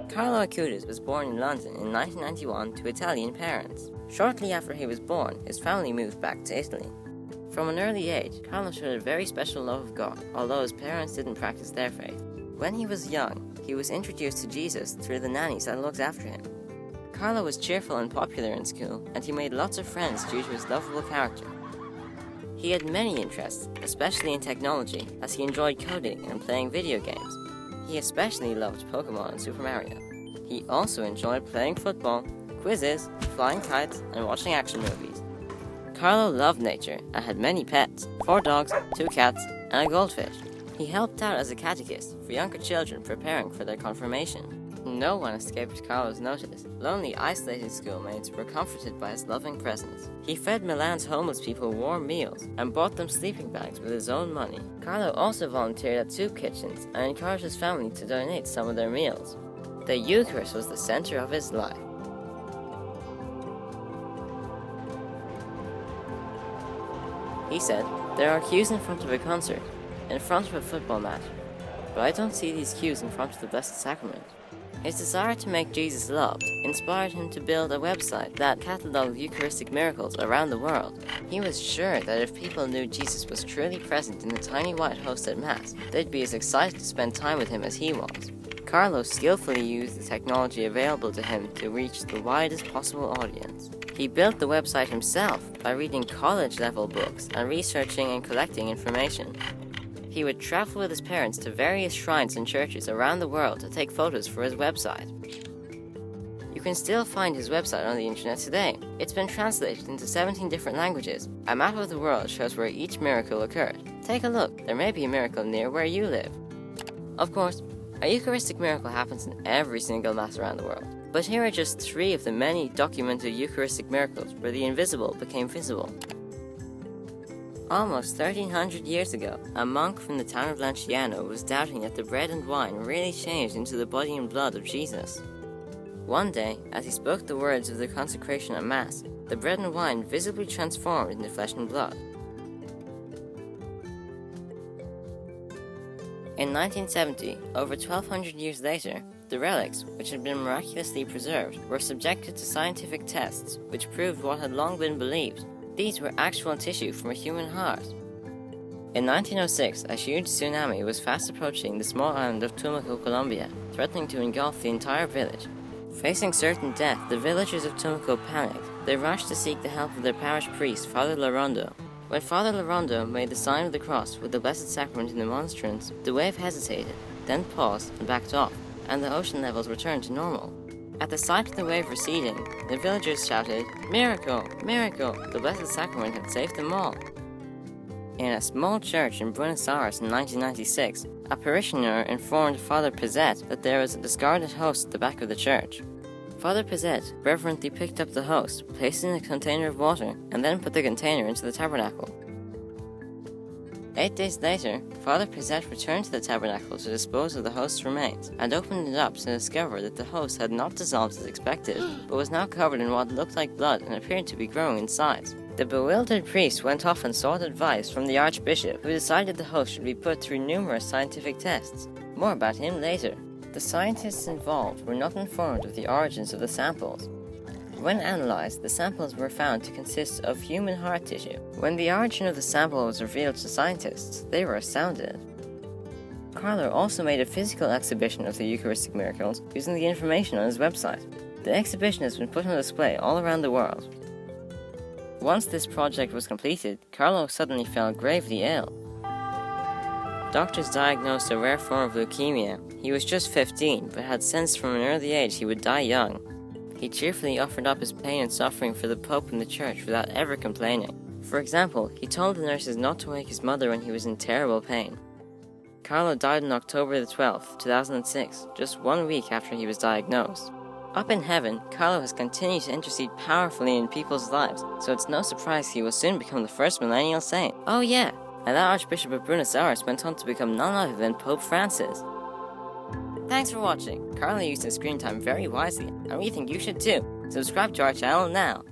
Carlo Acutis was born in London in 1991 to Italian parents. Shortly after he was born, his family moved back to Italy. From an early age, Carlo showed a very special love of God, although his parents didn't practice their faith. When he was young, he was introduced to Jesus through the nannies that looked after him. Carlo was cheerful and popular in school, and he made lots of friends due to his lovable character. He had many interests, especially in technology, as he enjoyed coding and playing video games. He especially loved Pokemon and Super Mario. He also enjoyed playing football, quizzes, flying kites, and watching action movies. Carlo loved nature and had many pets, 4 dogs, 2 cats, and a goldfish. He helped out as a catechist for younger children preparing for their confirmation. No one escaped Carlo's notice. Lonely, isolated schoolmates were comforted by his loving presence. He fed Milan's homeless people warm meals and bought them sleeping bags with his own money. Carlo also volunteered at soup kitchens and encouraged his family to donate some of their meals. The Eucharist was the center of his life. He said, "There are queues in front of a concert, in front of a football match, but I don't see these queues in front of the Blessed Sacrament." His desire to make Jesus loved inspired him to build a website that catalogued Eucharistic miracles around the world. He was sure that if people knew Jesus was truly present in the tiny white host at Mass, they'd be as excited to spend time with him as he was. Carlo skillfully used the technology available to him to reach the widest possible audience. He built the website himself by reading college-level books and researching and collecting information. He would travel with his parents to various shrines and churches around the world to take photos for his website. You can still find his website on the internet today. It's been translated into 17 different languages. A map of the world shows where each miracle occurred. Take a look, there may be a miracle near where you live. Of course, a Eucharistic miracle happens in every single Mass around the world. But here are just 3 of the many documented Eucharistic miracles where the invisible became visible. Almost 1300 years ago, a monk from the town of Lanciano was doubting that the bread and wine really changed into the body and blood of Jesus. One day, as he spoke the words of the consecration at Mass, the bread and wine visibly transformed into flesh and blood. In 1970, over 1200 years later, the relics, which had been miraculously preserved, were subjected to scientific tests which proved what had long been believed. These were actual tissue from a human heart. In 1906, a huge tsunami was fast approaching the small island of Tumaco, Colombia, threatening to engulf the entire village. Facing certain death, the villagers of Tumaco panicked. They rushed to seek the help of their parish priest, Father Larondo. When Father Larondo made the sign of the cross with the Blessed Sacrament in the monstrance, the wave hesitated, then paused and backed off, and the ocean levels returned to normal. At the sight of the wave receding, the villagers shouted, "Miracle! Miracle!" The Blessed Sacrament had saved them all. In a small church in Buenos Aires in 1996, a parishioner informed Father Pizzette that there was a discarded host at the back of the church. Father Pizzette reverently picked up the host, placed it in a container of water, and then put the container into the tabernacle. 8 days later, Father Pizzette returned to the tabernacle to dispose of the host's remains, and opened it up to discover that the host had not dissolved as expected, but was now covered in what looked like blood and appeared to be growing in size. The bewildered priest went off and sought advice from the archbishop, who decided the host should be put through numerous scientific tests. More about him later. The scientists involved were not informed of the origins of the samples. When analyzed, the samples were found to consist of human heart tissue. When the origin of the sample was revealed to scientists, they were astounded. Carlo also made a physical exhibition of the Eucharistic miracles using the information on his website. The exhibition has been put on display all around the world. Once this project was completed, Carlo suddenly fell gravely ill. Doctors diagnosed a rare form of leukemia. He was just 15, but had sensed from an early age he would die young. He cheerfully offered up his pain and suffering for the Pope and the Church without ever complaining. For example, he told the nurses not to wake his mother when he was in terrible pain. Carlo died on October 12, 2006, just 1 week after he was diagnosed. Up in heaven, Carlo has continued to intercede powerfully in people's lives, so it's no surprise he will soon become the first millennial saint. Oh yeah, and that Archbishop of Buenos Aires went on to become none other than Pope Francis. Thanks for watching. Carlo used his screen time very wisely, and we think you should too. Subscribe to our channel now.